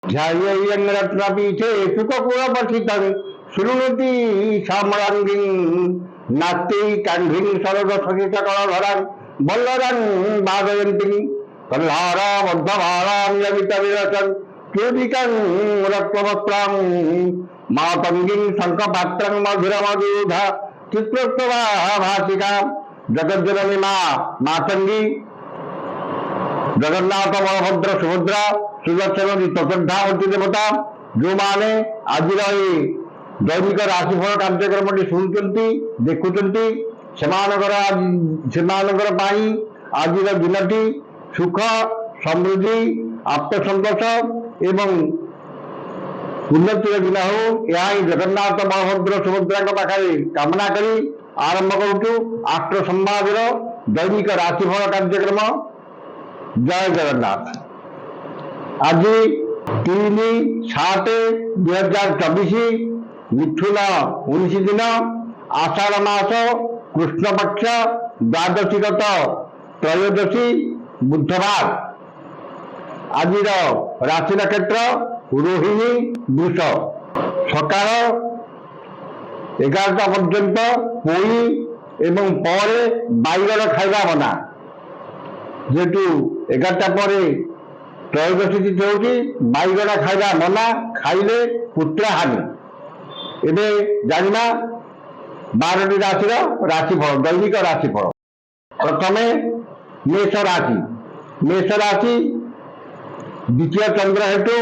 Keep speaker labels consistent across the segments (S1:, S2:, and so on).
S1: ध्यायेयन्रत्नपीठे सुखपुरपठितं शृणोति साम्राङ्गीं नाट्यै कान्धीं सरदसहितकरधरां वल्लरां वादयन्तीं कल्हाराबद्धभारां यमितविरसन् चूडिकां रक्तवस्त्रां मातङ्गीं शङ्खपात्रं मधुरमधुधा चित्रोत्सवाभासिकां जगज्जननी मातङ्गी जगन्नाथ बलभद्र सुभद्रा सुदर्शन चतुर्धावती देवता जो माने आज दैनिक राशिफल कार्यक्रम शुणुंट देखुं आज दिनटी सुख समृद्धि आत्मसंतोष एवं उन्नतिर दिन हो यह जगन्नाथ बलभद्र सुभद्रा पाखे कामना करी आरंभ करुचु आष्ट संवाद दैनिक राशिफल कार्यक्रम। जय जगन्नाथ। आज 3/7/2024 मिथुन 19 दिन आषाढ़ मास कृष्ण पक्ष द्वादशीगत त्रयोदशी बुधवार। आज राशि नक्षत्र रोहिणी वृष सकाल 11टा पर्यंत पोई एवं पर बैगन खाଇବା मना जेहेतु 11टा पर त्रयोदशी तिथि होगी बैगन खाଇବା मना खाइले पुत्र हानि। एवं जाना 12टी राशि राशिफल दैनिक राशिफल। प्रथम मेष राशि द्वितीय चंद्र हेतु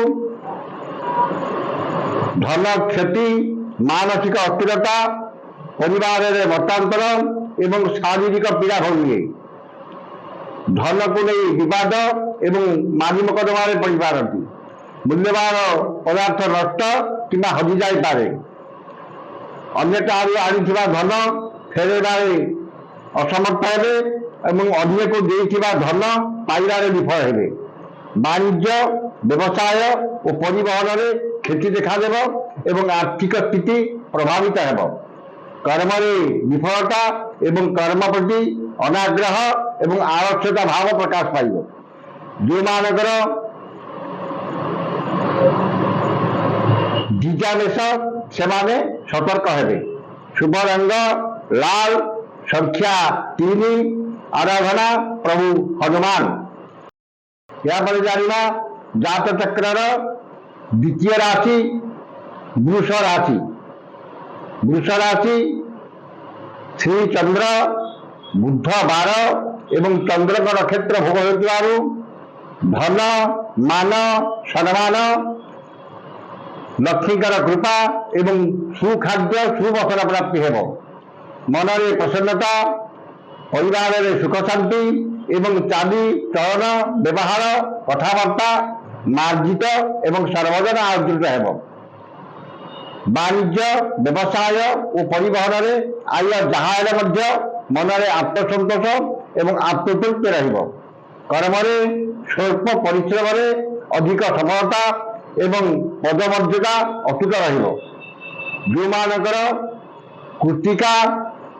S1: धन क्षति मानसिक अस्थिरता परिवार में मतांतर एवं शारीरिक पीड़ा भोगे धन को नहीं विवाद एवं मारी मकदमा पड़ पारती मूल्यवान पदार्थ नष्ट कि हजि जापे अन्य आनी धन फेरवे असमर्थ हे अन्य को देथिबा धन पाइबारे विफल हे। वाणिज्य व्यवसाय और परिवहन में क्षति देखा एवं आर्थिक स्थिति प्रभावित हो। कर्म विफलता एवं कर्म प्रति अनाग्रह एवं आलस्यता भाव प्रकाश पाइब। जो मानकर द्विजामेष से सतर्क हेबे। शुभ रंग लाल संख्या 3 आराधना प्रभु हनुमान। या पर जाना जात चक्र द्वितीय राशि वृष राशि श्री चंद्र बुध 12 एवं चंद्र का नक्षत्र भोग हो धन मान सम्मान लक्ष्मीकर कृपा एवं सुखाद्य सुवसन प्राप्ति हेब। मन में प्रसन्नता परिवार में सुख शांति एवं चाली चलन व्यवहार कथबार्ता मार्जित एवं सर्वजन आदृत हेब। वाणिज्य व्यवसाय और परिवहन में आय जहाँ मन में आत्मसंतोष एवं आत्मतृप्ति रहिब। कर्म स्वल्प परिश्रम अधिक सफलता एवं पदमर्यादा अटूट रहिब। जो मानकर कृत्तिका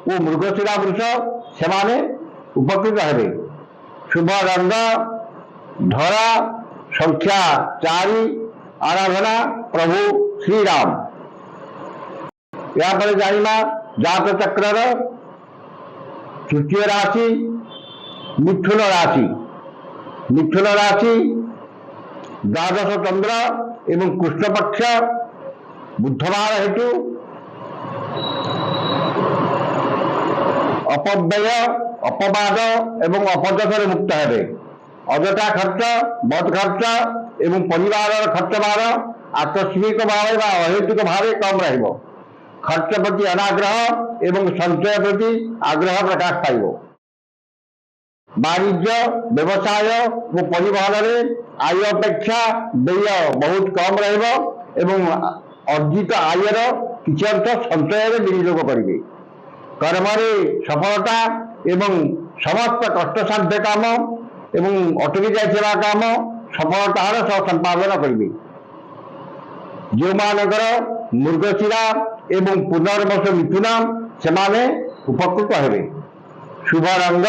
S1: और मृगशिरा वृष से उपकृत हेबे। शुभ रंग धरा संख्या 4 आराधना प्रभु श्रीराम। यहाँ पर जाना जात चक्र तृतीय राशि मिथुन राशि द्वादश चंद्र एवं कृष्ण पक्ष बुधवार हेतु अपव्यय अपवाद एवं अपजस मुक्त हेबे। अजथा खर्च बद खर्च एवं परिवार खर्च भार आकस्मिक भाव अहेतुक भाव कम रहिब। खर्च प्रति अनाग्रह एवं संचय प्रति आग्रह प्रकाश पाइब। वाणिज्य व्यवसाय और परिवहन में आय अपेक्षा व्यय बहुत कम रहिब एवं अर्जित आयर किछि अंश संचय में विनियोग करेंगे। कर्म सफलता एवं समस्त कष्टसाध्य काम एवं अटकी जाइथिबा काम सफलतार सह संपादन करेंगे। जो मानकर मृगशिरा एवं पुनर्वश मिथुन से उपकृत हेबे। शुभ रंग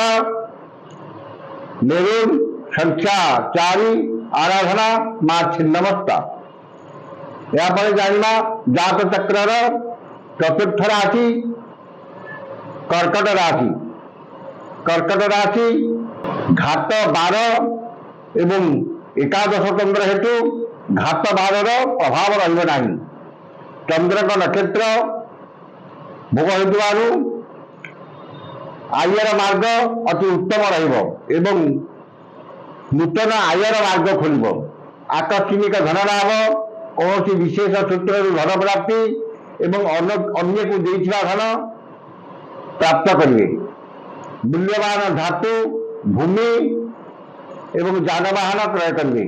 S1: मेरून संख्या 4 आराधना माँ छिन्नमस्ता। यापर जाना जात चक्र चतुर्थ राशि कर्कट राशि। कर्कट राशि घात 12 एवं एकादश चंद्र हेतु घात 12 प्रभाव रहा। चंद्र का नक्षत्र भोग हो आयर मार्ग अति उत्तम रहिब, नूतन आयर मार्ग खोल, आकस्मिक धन लाभ, कौन विशेष सूत्र धन प्राप्ति एवं अन्य को देथिबा धन प्राप्त करेंगे। मूल्यवान धातु भूमि एवं जानवाहन क्रय करेंगे।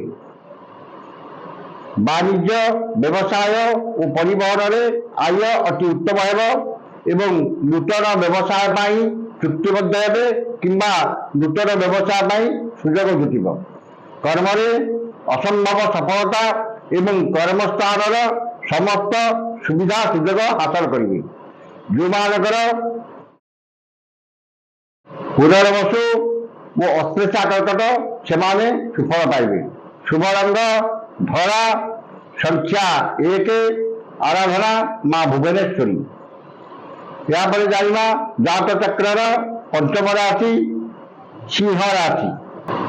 S1: वाणिज्य व्यवसाय और परिवहन में आय अति उत्तम एवं नूतन व्यवसाय पाई चुक्तिबद्ध हेबे किंबा नूतन व्यवसाय सुजोग जुटिब। कर्म असंभव सफलता एवं कर्मस्थान समस्त सुविधा सुजोग हासिल करेंगे। जो मानकर पुनर्वसु वो अश्लेषा कर्कट से सुफल पाइबे। शुभ रंग धरा, संख्या 1, आराधना माँ भुवनेश्वरी। यहाँ पर जाना जात चक्र पंचम राशि सिंह राशि।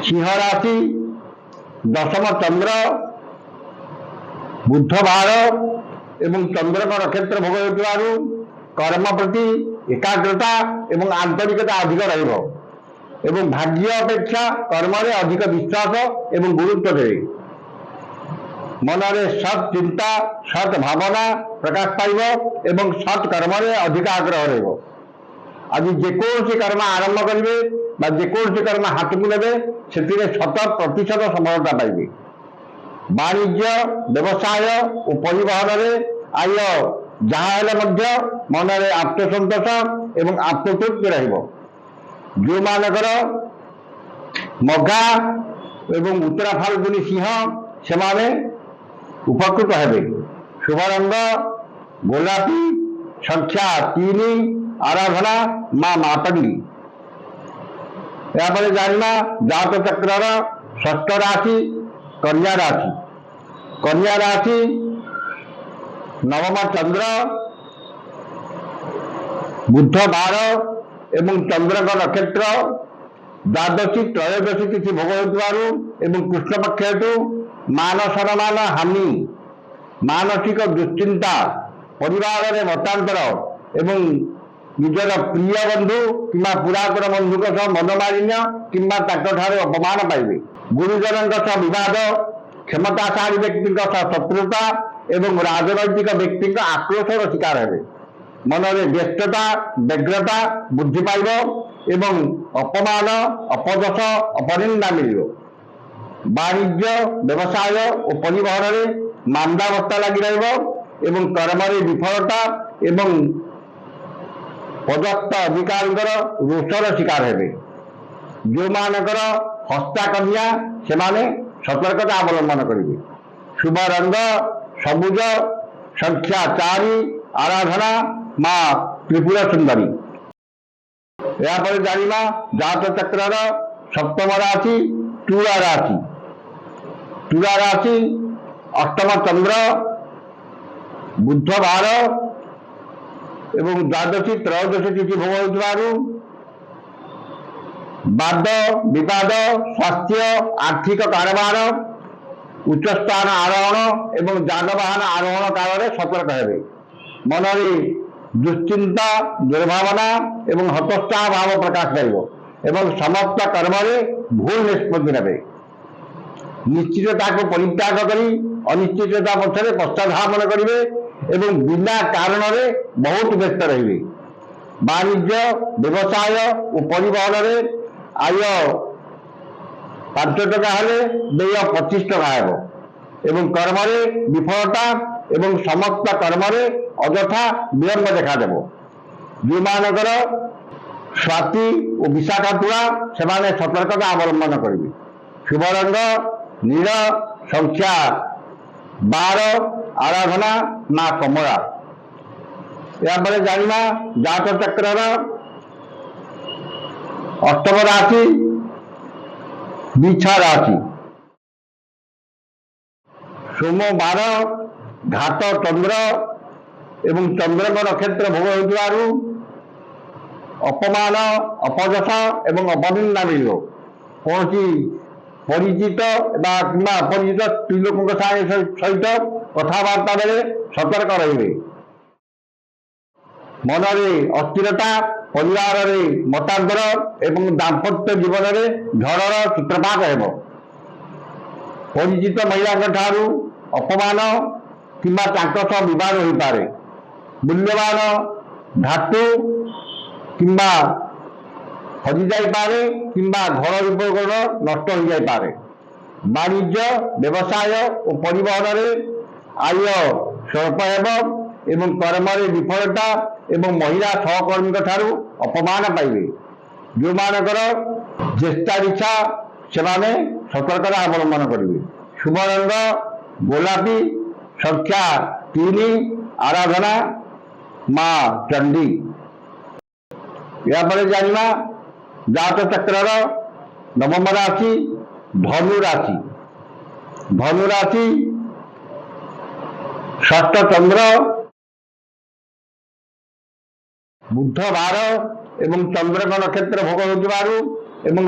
S1: सिंह राशि दशम चंद्र बुधवार एवं चंद्र का नक्षत्र भोग हो कर्म प्रति एकाग्रता एवं आंतरिकता अधिक एवं भाग्य अपेक्षा कर्म अधिक विश्वास एवं गुरुत्व दे। मन में सत् चिंता सत् भावना प्रकाश पाइब एवं सत् कर्म अधिक आग्रह रहिब। आज जेकोसी कर्म आरंभ करेंगे जेकोसी कर्म हाथ को लेवे से 100% सफलता पाइबे। वाणिज्य व्यवसाय और परिवहन में आय जहाँ मन में आत्मसंतोष एवं आत्मतृप्ति रहिब। जो मानकर मघा एवं उत्तरा फाल्गुनी सिंह से उपकृत हेबे। शुभ रंग गोलापी, संख्या 3, आराधना माँ मातंगी। यहाँ पर जानना जात चक्र षष्ठ राशि कन्या राशि। कन्या राशि नवम चंद्र बुधवार एवं चंद्र का नक्षत्र द्वादशी त्रयोदशी तिथि भोग हो कृष्ण पक्ष हेतु मान सम्मान हानि, मानसिक दुश्चिंता, परिवार में मतांतर एवं निजर प्रिय बंधु कि पुरातन बंधु मनमालिन्य कि अपमान पाइबे। गुरुजन विवाद, क्षमताशाली व्यक्ति शत्रुता एवं राजनैतिक व्यक्ति आक्रोशर शिकार हेबे। मन में व्यस्तता व्यग्रता बुद्धि पाइब एवं अपमान अपजस अपनिंदा मिल। वाणिज्य व्यवसाय और परिवहन में मांदावस्था लगी एवं कर्म विफलता एवं पदस्थ अधिकारी रोषर शिकार हेबे। जो मानकर हस्ता कन्या से सतर्कता अवलंबन करेंगे। शुभ रंग सबुज, संख्या 4, आराधना माँ त्रिपुरा सुंदरी। यहाँ पर जाना जात चक्र सप्तम राशि तुला राशि। तुला राशि अष्टम चंद्र बुधवार एवं द्वादशी त्रयोदशी तिथि भोग हो वाद विवाद, स्वास्थ्य, आर्थिक कारोबार, उच्च स्थान आरोहण एवं जानवाहन आरोहण काल में सतर्क हेबे। मन में दुश्चिंता दुर्भावना एवं हतोत्साह भाव प्रकाश पाइब एवं समस्त कर्म भूल निष्पत्ति नेबे। निश्चितता को परित्याग करी अनिश्चितता पक्षरे पश्चाधावन करेंगे एवं बिना कारण बहुत व्यस्त रहिबे। वाणिज्य व्यवसाय और परिवहन में आय 5 टका हेले व्यय 25 टका हेब एवं कर्म विफलता एवं समस्त कर्म अଯଥା विलंब देखादेव। जो मानकर स्वाति और विशाखा तुला से सतर्कता अवलंबन करेंगे। शुभ रंग नील, संख्या 12, आराधना माँ कमला। यहाँ पर जाना जात चक्र अष्टम राशि बिछा राशि। सोमवार घात चंद्र एवं चंद्र नक्षत्र भोग होइथिबारु अपमान अपजस एवं अपनिंदा मिल कौन परिचित कि अपरिचित स्त्री लोक सहित कथबार्ता बेले सतर्क रहिबे। मनरे अस्थिरता परिवार में मतांतर एवं दाम्पत्य जीवन में झड़र सूत्रपात हेब। परिचित महिला ठारू अपमान किंबा तांको सह विवाद हो पारे। मूल्यवान धातु किंबा हजि जाई पारे किंबा घर उपकरण नष्ट हो जाई पारे। वाणिज्य व्यवसाय और परिवहन में आय स्वल्प हेब एवं कर्म विफलता एवं महिला सहकर्मी ठारू अपमान पाइबे। जो मानकर चेष्टा इच्छा से सतर्कता अवलंबन करेंगे। शुभ रंग गोलापी संख्या 3 आराधना माँ चंडी। यापर जाना जात चक्र नवम राशि धनु राशि। धनु राशि षष्ठ चंद्र बुधवार एवं चंद्र नक्षत्र भोग होतिबारु एवं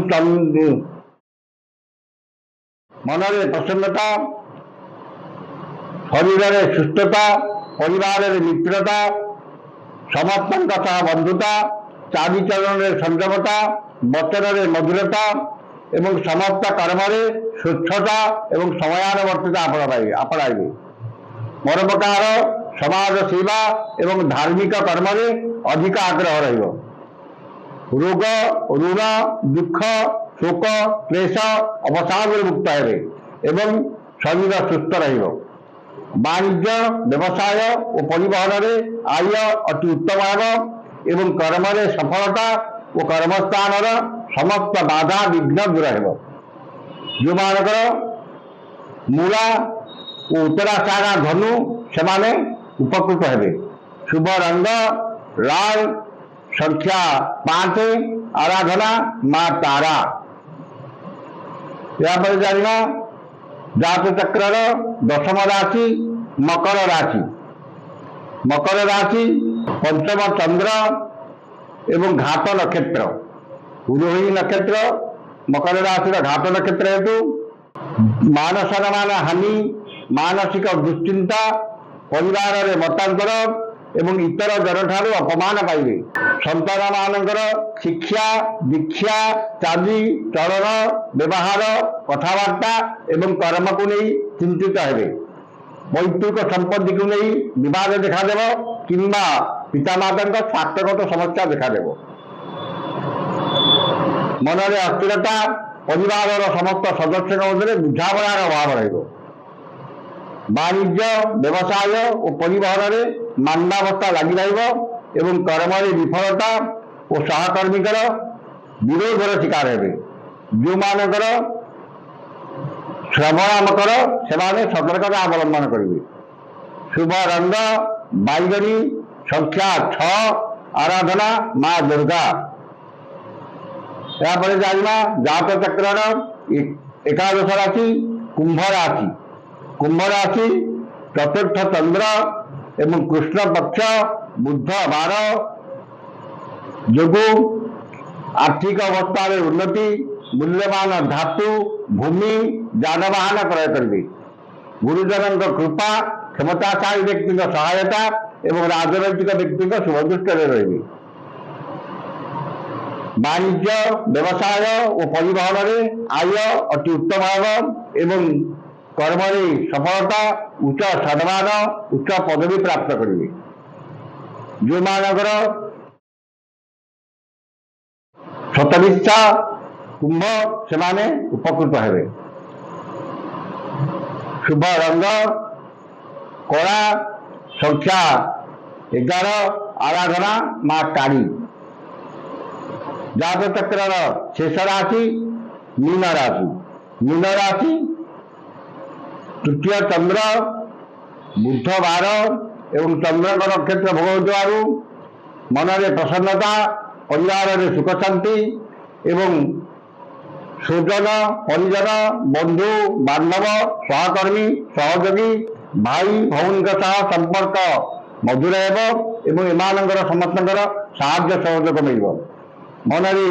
S1: मनरे प्रसन्नता शरीर में सुस्थता परिवार में मित्रता समस्त सह बंधुता चारिचरण में संयमता वचन में मधुरता एवं समस्त कर्म स्वच्छता एवं समयानुवर्तिता अपनाइबे। परोपकार समाज सेवा एवं धार्मिक कर्म में अधिक आग्रह रहिबो। रोग ऋण दुख शोक क्लेश अवसाद मुक्त हेबे एवं शरीर सुस्थ रहिबो। वाणिज्य व्यवसाय और परिवहन में आय अति उत्तम हेब एवं कर्म में सफलता और कर्मस्थान समस्त बाधा विघ्न दूर हेब। जो मानकर मूला और उत्तराषाढ़ा धनु से उपकृत हेबे। शुभ रंग लाल संख्या 5 आराधना माँ तारा। यापर जाना जात चक्र दशम राशि मकर राशि। मकर राशि पंचम चंद्र एवं घात नक्षत्र रोहिणी नक्षत्र मकर राशि घात नक्षत्र हेतु मानसन मान हानि मानसिक दुश्चिंता परिवार में मतांतर एवं इतर जन ठारू अपमान पाइबे। संतान मानकर शिक्षा दीक्षा चाली चलन व्यवहार कथबार्ता एवं कर्म को नहीं चिंतित हेबे। पैतृक संपत्ति को नहीं विवाद देखादेव किंबा पितामाता स्वास्थ्यगत समस्या देखादेव। मनरे अस्थिरता परिवार समस्त सदस्य मध्य बुझामणार अभाव रहिबो। वाणिज्य व्यवसाय और परिवहन में मांदावस्था लगी एवं कर्म विफलता और सहकर्मी विरोधर शिकार हेबे। जो मानकर श्रवणामकर से सतर्कता अवलंबन करेंगे। शुभ रंग बैगनी संख्या 6 आराधना माँ दुर्गा। यापर जाना जात चक्र एकादश राशि कुंभ राशि। कुंभ राशि चतुर्थ चंद्र एवं कृष्ण पक्ष बुधवार जोगु आर्थिक अवस्था में उन्नति मूल्यवान धातु भूमि जानवाहन क्रय करेंगे। गुरुजन कृपा क्षमताशाली व्यक्ति सहायता एवं राजनैतिक व्यक्ति शुभदृष्टि रही। वाणिज्य व्यवसाय और परिवहन में आय अति उत्तम एवं कर्म सफलता उच्च सम्मान उच्च पदवी प्राप्त करेंगे। जो मानकर शतविच्छा कुंभ से उपकृत हेबे। शुभ रंग कला संख्या 11 आराधना माँ काली। जात चक्र शेष राशि मीन राशि। मीन राशि तृतीय चंद्र बुधवार एवं चंद्र नक्षत्र भोग होइबारु मनरे प्रसन्नता परिवार में सुख शांति एवं स्वजन परिजन बंधु बांधव सहकर्मी सहयोगी भाई भौणी संपर्क मधुर एवं एमानଙ୍କର ସମସ୍ତଙ୍କର ସାହାଯ୍ୟ ସହଯୋଗ ମିଳିବ। ମନରେ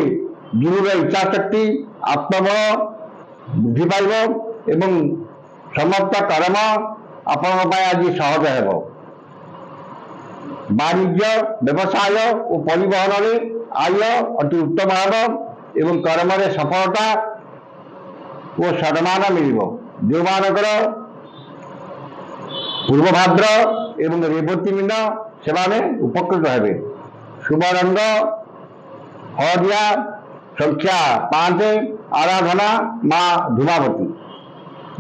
S1: ଦୃଢ଼ ଇଚ୍ଛା ଶକ୍ତି ଆତ୍ମବଳ ବୃଦ୍ଧି ପାଇବ ଏବଂ ସମସ୍ତ କର୍ମ ଆପଣଙ୍କ ପାଇଁ ଆଜି ସହଜ ହେବ। ବାଣିଜ୍ୟ ବ୍ୟବସାୟ ଓ ପରିବହନରେ ଆୟ ଅତି ଉତ୍ତମ ହେବ ଏବଂ କର୍ମରେ ସଫଳତା ଓ ସମ୍ମାନ ମିଳିବ। ଯେଉଁମାନଙ୍କର ପୂର୍ବଭାଦ୍ର ଏବଂ ରେବତୀ ମିନ ସେମାନେ ଉପକୃତ ହେବେ। शुभ रंग हलदिया, संख्या 5, आराधना माँ धूमावती।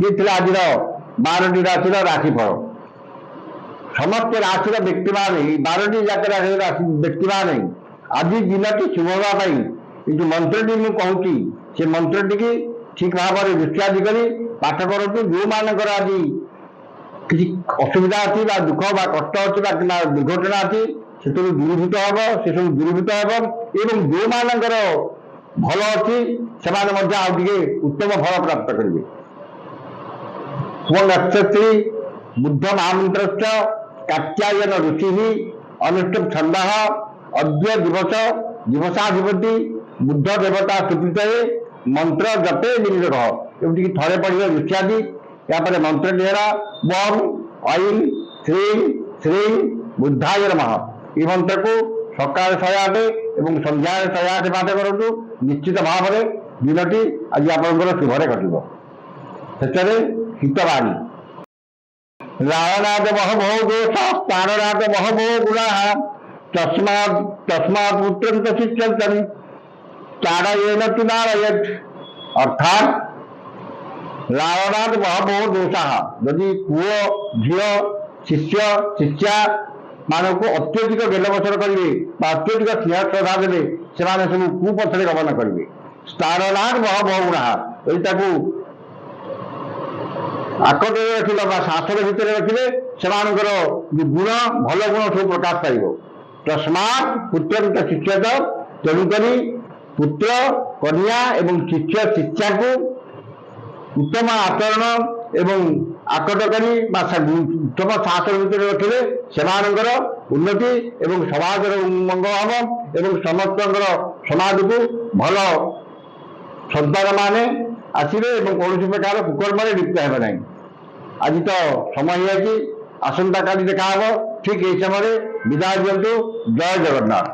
S1: ये थी आज 12टी राशि राशिफल। समस्त राशि व्यक्ति मान 12टी जाक राशि व्यक्ति मान आज दिन की शुभ होगापी जो मंत्रटी मुझे कहूँ से मंत्रटी की ठीक भाव में दृष्टिआदि कर पाठ करूँ। जो मानकर आज किसी असुविधा अच्छी दुख बा कष्ट अच्छी दुर्घटना अच्छी से दूरीभूत हम से सब दूरीभूत हम एवं जो मानकर भल अच्छी से उत्तम फल प्राप्त करेंगे। नक्षत्री बुद्ध महामंत्र कात्यायन ऋषि अनुष्टुप छंद अद्य दिवस दिवसाधिपति बुद्ध देवता स्तुति मंत्र जपे निमित एमती थे पढ़े ऋषिआदि यापर मंत्र है बम ऐं श्रीं श्रीं बुद्धाय नमः। ये मंत्र को सकाल 108 और संध्या 108 पाठ करूँ। निश्चित भाव में दिनटी आज आपंकर शुभरे घटब। से हितवाणी रावणाद बहवो दोष प्राणनाद बहवो गुणा तस्मात् पुत्रं शिक्षन्तं ताड़येन तु नारयेत्। अर्थात रावणाद बहवो दोषा यदि पुओ झील शिष्य शिष्या मानक अत्यधिक गेलबसर करेंगे अत्यधिक स्नेह श्रद्धा देवे से सब कुपथरे गमन करेंगे। स्थाननाथ बहवो गुणा यदि आकट रखिले शासन भितर रखिले से गुण भल गुण सब प्रकाश पाइब। तस्मात् पुत्र शिक्षत तेणुक पुत्र कन्या एवं शिष्य शिक्षा को उत्तम आचरण एवं आकट करी उत्तम शासन भितर रखिले से उन्नति एवं समाज मंगल हम एवं समस्त समाज को भल संतान माने आसवे कौन प्रकार कुकर्म लिप्त हे ना। आज तो समय है आसंता काली देखा ठीक यही समय विदाय दिंतु। जय जगन्नाथ।